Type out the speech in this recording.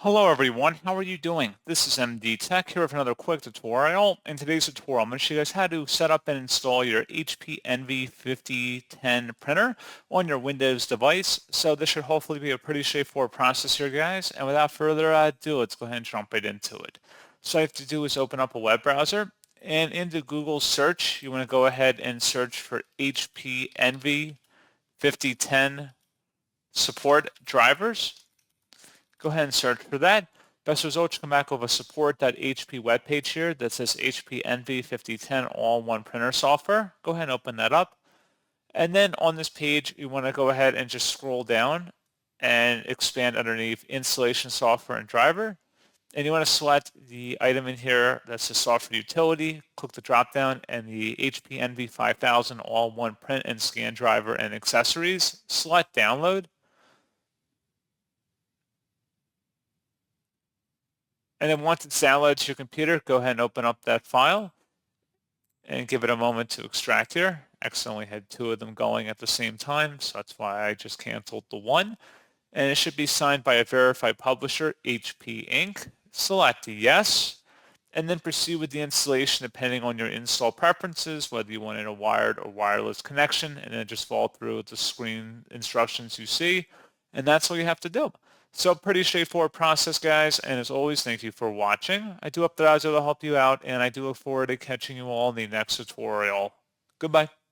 Hello everyone, how are you doing? This is MD Tech here with another quick tutorial. In today's tutorial, I'm going to show you guys how to set up and install your HP Envy 5010 printer on your Windows device. So this should hopefully be a pretty straightforward process here, guys. And without further ado, let's go ahead and jump right into it. So all you have to do is open up a web browser, and into Google search, you want to go ahead and search for HP Envy 5010 support drivers. Go ahead and search for that. Best results come back with a support.hp webpage here that says HP Envy 5010 all-in-one printer software. Go ahead and open that up. And then on this page, you want to go ahead and just scroll down and expand underneath installation software and driver. And you want to select the item in here that says software utility, click the drop down, and the HP Envy 5000 all-in-one print and scan driver and accessories. Select download. And then once it's downloaded to your computer, go ahead and open up that file and give it a moment to extract here. Accidentally had two of them going at the same time, so that's why I just canceled the one. And it should be signed by a verified publisher, HP Inc. Select yes, and then proceed with the installation depending on your install preferences, whether you wanted a wired or wireless connection, and then just follow through with the screen instructions you see. And that's all you have to do. So pretty straightforward process, guys. And as always, thank you for watching. I do hope that I was able to help you out, and I do look forward to catching you all in the next tutorial. Goodbye.